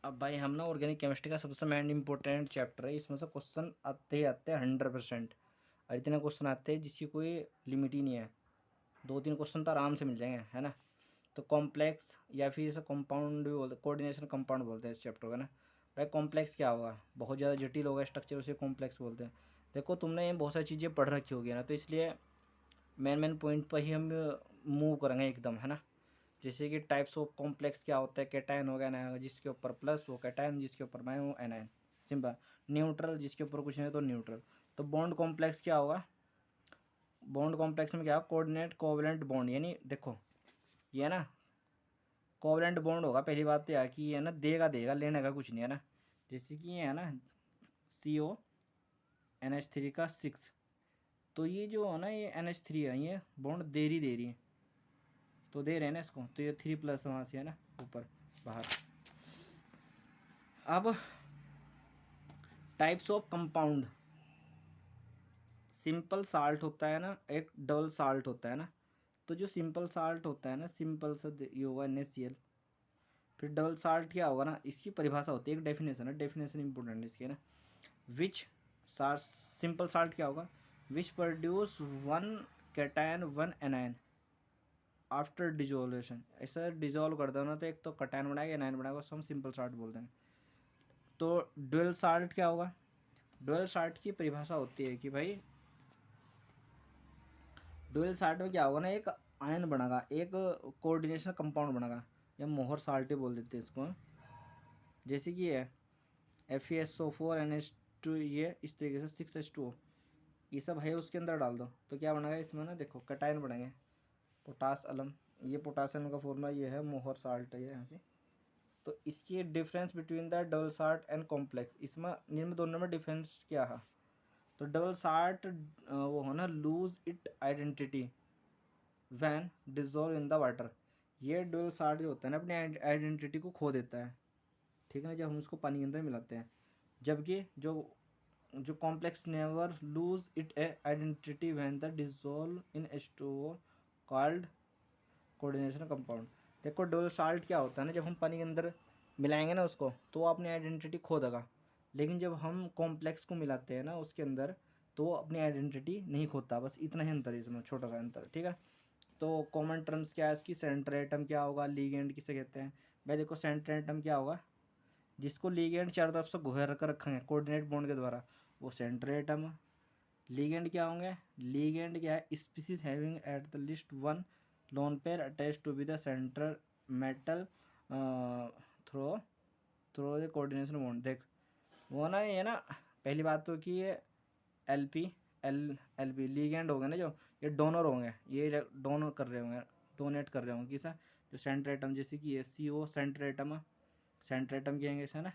अब भाई हम ना ऑर्गेनिक केमिस्ट्री का सबसे मेन इंपॉर्टेंट चैप्टर है, इसमें से क्वेश्चन आते ही आते हैं 100%। और इतने क्वेश्चन आते हैं जिसकी कोई लिमिट ही नहीं है, 2-3 क्वेश्चन तो आराम से मिल जाएंगे, है ना। तो कॉम्प्लेक्स या फिर इसे कंपाउंड भी बोलते, कोऑर्डिनेशन कंपाउंड बोलते हैं इस चैप्टर का ना। भाई कॉम्प्लेक्स क्या होगा, बहुत ज़्यादा जटिल होगा स्ट्रक्चर, उसे कॉम्प्लेक्स बोलते हैं। देखो तुमने ये बहुत सारी चीज़ें पढ़ रखी होगी ना, तो इसलिए मेन मेन पॉइंट पर ही हम मूव करेंगे एकदम, है ना। जैसे कि टाइप्स ऑफ कॉम्प्लेक्स क्या होता है, कैटायन हो गया ना, जिसके ऊपर प्लस वो कैटायन, जिसके ऊपर माइन वो एनायन। सिंपल। न्यूट्रल, जिसके ऊपर कुछ नहीं तो न्यूट्रल। तो बॉन्ड कॉम्प्लेक्स क्या होगा, बॉन्ड कॉम्प्लेक्स में क्या होगा, कोऑर्डिनेट कोवलेंट बॉन्ड, यानी देखो ये ना कोवलेंट बॉन्ड होगा। पहली बात तो यह कि ये ना देगा देगा, लेने का कुछ नहीं है ना। जैसे कि ये है ना CONH3 का 6, तो ये जो है ना ये NH3 है, ये बॉन्ड दे रही है, तो दे रहे हैं ना इसको, तो ये 3+ वहाँ से है ना ऊपर बाहर। अब types of compound, simple salt होता है ना, एक डबल साल्ट होता है ना। तो जो सिंपल साल्ट होता है ना, सिंपल सा ये होगा NaCl। फिर डबल साल्ट क्या होगा ना, इसकी परिभाषा होती है, एक डेफिनेशन है, डेफिनेशन इंपॉर्टेंट है इसकी, है ना। विच सिंपल साल्ट क्या होगा, which produce 1 cation 1 anion after dissolution. ऐसा डिजोल्व कर दो ना, तो एक तो कैटायन बनाएगा एनायन बनाएगा, उसको हम सिंपल साल्ट बोलते हैं। तो डुअल साल्ट क्या होगा, डुअल साल्ट की परिभाषा होती है कि भाई डुअल साल्ट में क्या होगा ना, एक आयन बनेगा, एक कोऑर्डिनेशन कंपाउंड बनेगा, या मोहर साल्ट ही बोल देते हैं इसको। जैसे कि है FeSO4NH2, ये इस तरीके से 6H2O, ये सब है उसके अंदर डाल दो तो क्या बनेगा इसमें ना, देखो कैटायन बनेंगे, पोटास अलम। ये पोटासियम का फॉर्मूला ये है, मोहर साल्ट है ये यहाँ से। तो इसकी difference between the double salt and complex, इसमें इनमें दोनों में डिफरेंस क्या है। तो डबल साल्ट वो है ना lose it identity when dissolve in the water. ये डबल साल्ट जो होता है ना, अपनी आइडेंटिटी को खो देता है, ठीक है ना, जब हम उसको पानी के अंदर मिलाते हैं। जबकि जो जो complex never lose it identity when the dissolve in H2O called coordination compound. देखो डबल साल्ट क्या होता है ना, जब हम पानी के अंदर मिलाएंगे ना उसको, तो वो अपनी आइडेंटिटी खो देगा। लेकिन जब हम कॉम्प्लेक्स को मिलाते हैं ना उसके अंदर, तो वो अपनी आइडेंटिटी नहीं खोता। बस इतना ही अंतर है इसमें, छोटा सा अंतर, ठीक है। तो कॉमन टर्म्स क्या है इसकी, सेंटर एटम क्या होगा, लीगेंड किसे कहते हैं। भाई देखो सेंटर एटम क्या होगा, जिसको लीगेंड चारों तरफ से घेर कर रखेंगे कोऑर्डिनेट बॉन्ड के द्वारा, वो सेंटर एटम। लीगेंड क्या होंगे, लीगेंड क्या है, species having at the least one lone pair attach to be the centre metal through through the coordination bond. देख वो ना ये ना, पहली बात तो कि ये LP LP लीगेंड होंगे ना, जो ये डोनर होंगे, ये डोनर कर रहे होंगे, डोनेट कर रहे होंगे किसा, जो सेंटर एटम, जैसे कि SCO centre atom, centre atom कहेंगे इसे ना।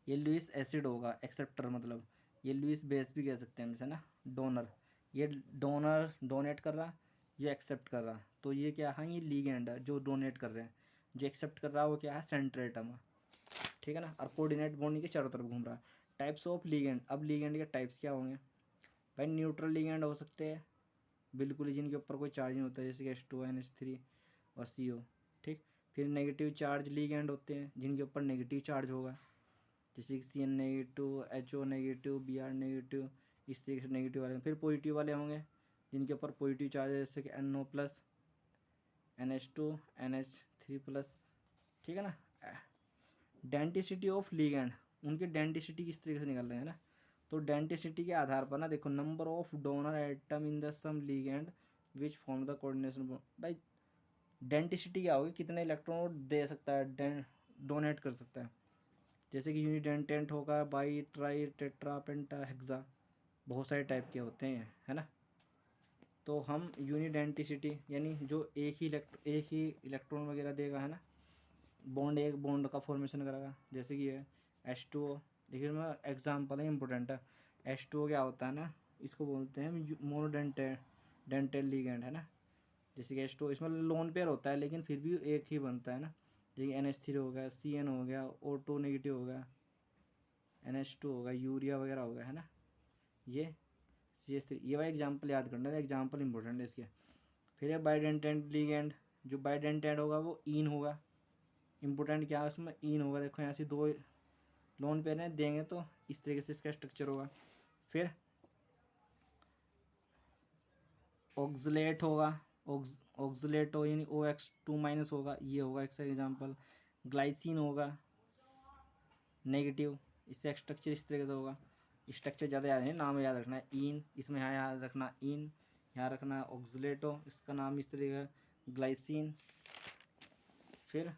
ये लुइस एसिड होगा, एक्सेप्टर मतलब, ये लुइस बेस भी कह सकते हैं हम इसे ना, डोनर। ये डोनर डोनेट कर रहा, ये एक्सेप्ट कर रहा, तो ये क्या है, ये लीगेंड है जो डोनेट कर रहे हैं। जो एक्सेप्ट कर रहा है वो क्या है, सेंटर एटम, ठीक है ना। और कोऑर्डिनेट बॉन्ड के चारों तरफ घूम रहा है। टाइप्स ऑफ लीगेंड, अब लीगेंड के टाइप्स क्या होंगे भाई, न्यूट्रल लीगेंड हो सकते हैं बिल्कुल ही, जिनके ऊपर कोई चार्ज नहीं होता, जैसे कि H2NH3 और CO, ठीक। फिर नेगेटिव चार्ज लीगेंड होते हैं, जिनके ऊपर नेगेटिव चार्ज होगा, जैसे कि CN negative, HO negative, Br negative, इस तरीके से नेगेटिव वाले। फिर पॉजिटिव वाले होंगे जिनके ऊपर पॉजिटिव चार्ज है, जैसे कि NO+, NH2, NH3+, ठीक है ना। डेंटिसिटी ऑफ लीगेंड, उनकी डेंटिसिटी किस तरीके से निकल रहे हैं ना। तो डेंटिसिटी के आधार पर ना देखो, number of donor atom in the some ligand which form the coordination भाई। डेंटिसिटी क्या होगी, कितने इलेक्ट्रॉन दे सकता है, डोनेट कर सकता है। जैसे कि यूनिडेंटेंट होगा, by try tetra penta hexa, बहुत सारे टाइप के होते हैं, है ना। तो हम यूनिडेंटिसिटी यानी जो एक ही इलेक्ट्रॉन वगैरह देगा, है ना, बॉन्ड एक बॉन्ड का फॉर्मेशन करेगा, जैसे कि ये H2O। देखिए मैं एग्जाम्पल है, इंपॉर्टेंट है। H2O क्या होता है ना, इसको बोलते हैं मोनोडेंटेल डेंटेल लीगेंड, है ना। जैसे कि H2O इसमें लोन पेयर होता है, लेकिन फिर भी एक ही बनता है ना। जैसे NH3 हो गया, CN हो गया, O2 नेगेटिव हो गया, NH2 होगा, यूरिया वगैरह होगा, है ना। ये CH3, ये भाई एग्जाम्पल याद करना है, एग्जाम्पल इंपॉर्टेंट है इसके। फिर है बाइडेंटेंट लीगेंड, जो बाइडेंटेंट होगा वो ईन होगा, इम्पोर्टेंट क्या है उसमें, इन होगा। देखो यहाँ से 2 लोन पेयर हैं, देंगे तो इस तरीके से इसका स्ट्रक्चर होगा। फिर ऑक्सलेट होगा, ऑक्सलेट हो यानी OX2- होगा, ये होगा एक एग्जाम्पल। ग्लाइसिन होगा नेगेटिव, इससे स्ट्रक्चर इस तरीके से होगा। स्ट्रक्चर ज़्यादा याद नहीं, नाम याद रखना है। इन इसमें यहाँ याद रखना, इन यहाँ रखना है ऑक्सलेटो, इसका नाम इस तरीके का ग्लाइसिन। फिर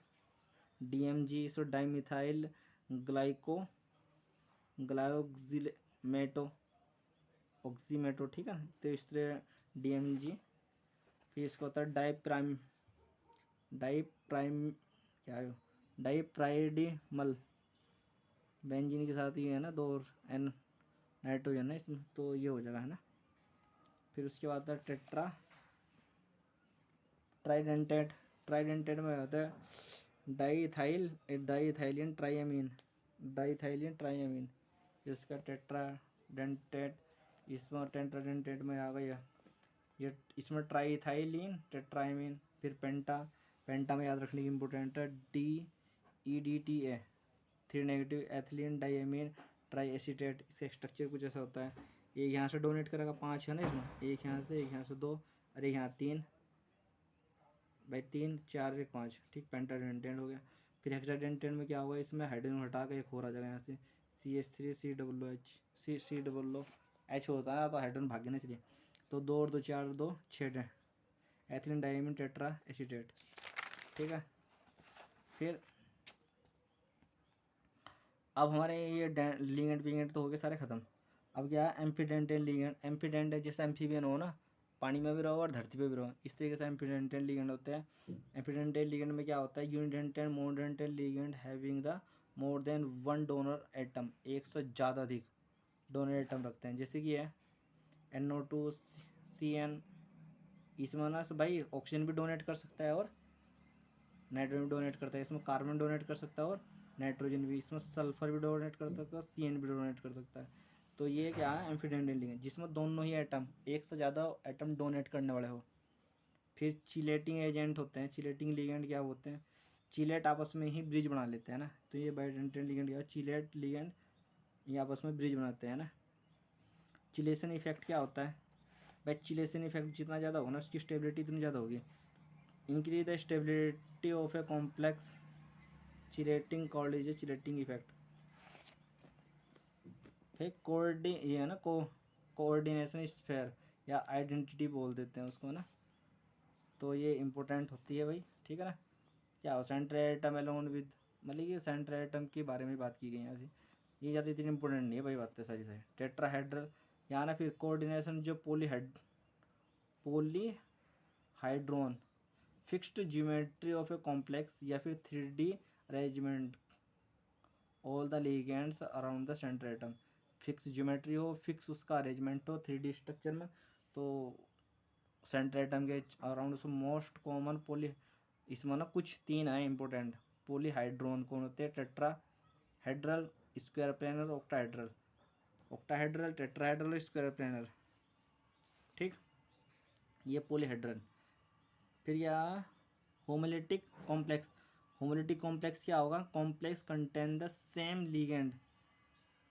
DMG सो डाईमिथाइल ग्लाइकोक्सिलेमेटो, ऑक्सीमेटो, ठीक है। तो इस तरह DMG। फिर इसका होता है डाईप्राइम क्या है, डाईप्राइडिमल, बेंजीन के साथ ये है ना 2 N नाइट्रोजन है इसमें, तो ये हो जाएगा, है ना। फिर उसके बाद है टेट्रा ट्राइडेंटेट, ट्राइडेंटेट में होता है डाईथाइलिन ट्राइएमीन, इसका टेट्राडेंटेट, इसमें टेट्राडेंटेट में आ गया ये, इसमें ट्राईथाइलिन टेट्राएमीन। फिर पेंटा में याद रखने की इम्पोर्टेंट है DEDTA 3 नेगेटिव एथिलीन डाईएमीन ट्राईएसीटेट। इसका स्ट्रक्चर कुछ ऐसा होता है, एक यहाँ से डोनेट करेगा 5 है ना इसमें, एक यहाँ से 2 और एक यहाँ 3, भाई 3 4 1 5, ठीक। पेंटाडेंटेट हो गया। फिर हेक्साडेंटेट में क्या होगा, इसमें हाइड्रोजन हटा के एक और आ जाएगा यहाँ से CH3COOH होता है, तो हाइड्रोजन भाग गया ना इसलिए। तो 2 और 2 4 2 6 एथिलीन डाईएमीन टेट्रा एसीटेट, ठीक है। फिर अब हमारे ये लिगेंड विगेंड तो हो गए सारे ख़त्म। अब क्या है एम्फीडेंटेन लिगेंड। एम्फीडेंट जैसे एम्फीबियन हो ना, पानी में भी रहो और धरती पे भी रहो, इस तरीके से एम्फीडेंटेन लिगेंड होते हैं। एम्फीडेंटेन लिगेंड में क्या होता है, unidentate monodentate ligand having the more than 1 donor atom, एक से ज़्यादा अधिक डोनर एटम रखते हैं। जैसे कि है NO2 CN, इसमें ना भाई ऑक्सीजन भी डोनेट कर सकता है और नाइट्रोजन भी डोनेट करता है, इसमें कार्बन डोनेट कर सकता है और नाइट्रोजन भी, इसमें सल्फर भी डोनेट कर सकता है, CN भी डोनेट कर सकता है। तो ये क्या है एम्फीडेंटेन लिगेंड, जिसमें दोनों ही एटम, एक से ज़्यादा एटम डोनेट करने वाले हो। फिर चिलेटिंग एजेंट होते हैं। चिलेटिंग लिगेंड क्या होते हैं, चिलेट आपस में ही ब्रिज बना लेते हैं ना, तो ये बाइडेंटेन लिगेंड क्या है, चिलेट लिगेंड ये आपस में ब्रिज बनाते हैं ना। चिलेशन इफेक्ट क्या होता है भाई, चिलेशन इफेक्ट जितना ज़्यादा होगा ना उसकी स्टेबिलिटी इतनी ज़्यादा होगी। Increase the stability of a complex chelating called is a chelating effect. फिर ये है ना कोऑर्डिनेशन स्फेयर या आइडेंटिटी बोल देते हैं उसको ना, तो ये इम्पोर्टेंट होती है भाई, ठीक है ना। क्या हो सेंट्रल एटम एलोन विद, मतलब कि सेंट्रल एटम के बारे में बात की गई है, ये ज़्यादा इतनी इंपॉर्टेंट नहीं है भाई बातें सारी सारी। टेट्राहेड्रल यहाँ ना, फिर कोऑर्डिनेशन जो polyhedron fixed geometry of a complex या फिर 3D arrangement all the ligands around the central atom. Fix geometry हो, फिक्स उसका अरेंजमेंट हो 3D स्ट्रक्चर में, तो सेंट्रल एटम के अराउंड उसमें मोस्ट कॉमन इसमें ना कुछ 3 है इंपॉर्टेंट। पॉलीहाइड्रोन कौन होते हैं, tetrahedral, square planar, octahedral, tetrahedral, square planar, ठीक। ये पॉलीहेड्रल। फिर क्या होमोलिटिक कॉम्प्लेक्स। होमोलिटिक कॉम्प्लेक्स क्या होगा, complex contain the same ligand,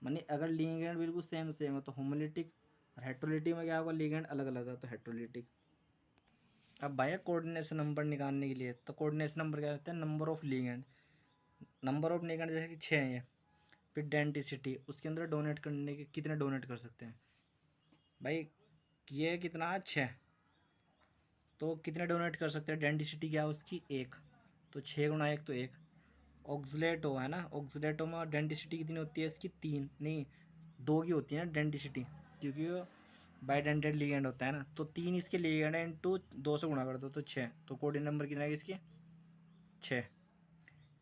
मानी अगर लिगेंड बिल्कुल सेम है तो होमोलिटिक। और हेट्रोलिटिक में क्या होगा, लिगेंड अलग अलग है तो हेट्रोलिटिक। अब भाई कोऑर्डिनेशन नंबर निकालने के लिए, तो कोऑर्डिनेशन नंबर क्या होता है, number of ligand, number of ligand जैसे कि 6 है। फिर डेंसिटी, उसके अंदर डोनेट करने के कितने डोनेट कर सकते हैं भाई, ये कितना 6, तो कितने डोनेट कर सकते हैं, डेंसिटी क्या है उसकी 1, तो 6 गुणा 1 तो 1। ऑक्सलेटो है ना, ऑक्सलेटो में डेंसिटी कितनी होती है इसकी, 3 नहीं 2 की होती है ना डेंसिटी, क्योंकि वो बाइडेंटेड लिगेंड होता है ना, तो 3 इसके लिगेंड है, इंटू 2 से गुणा कर दो तो 6, तो कोऑर्डिनेट नंबर कितना है इसकी 6।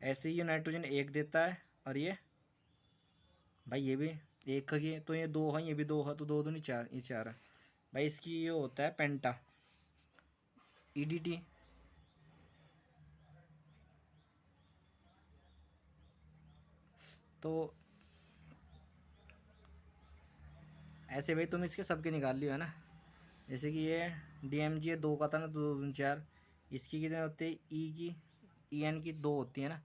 ऐसे ही ये नाइट्रोजन 1 देता है, और ये भाई ये भी 1 का की, तो ये 2 है, ये भी 2 है, तो 2 नहीं 4, ये 4 है भाई। इसकी ये होता है पेंटा EDT। तो ऐसे भाई तुम इसके सबके निकाल लियो है ना, जैसे कि ये DMG है 2 का था ना, 2 2 4, इसकी कितने होते हैं, E की EN की 2 होती है ना,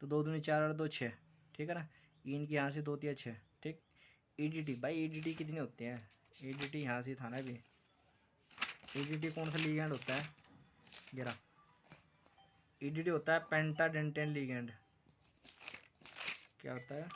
तो 2 दूनी 4 और 2 6, ठीक है ना। इनकी यहाँ से 2 तिया 6, ठीक। ईडीटी भाई, ईडीटी कितने होते हैं? ईडीटी यहाँ से था ना भी। ईडीटी कौन सा लिगेंड होता है? जरा ईडीटी होता है पेंटाडेंटेन लिगेंड। क्या होता है?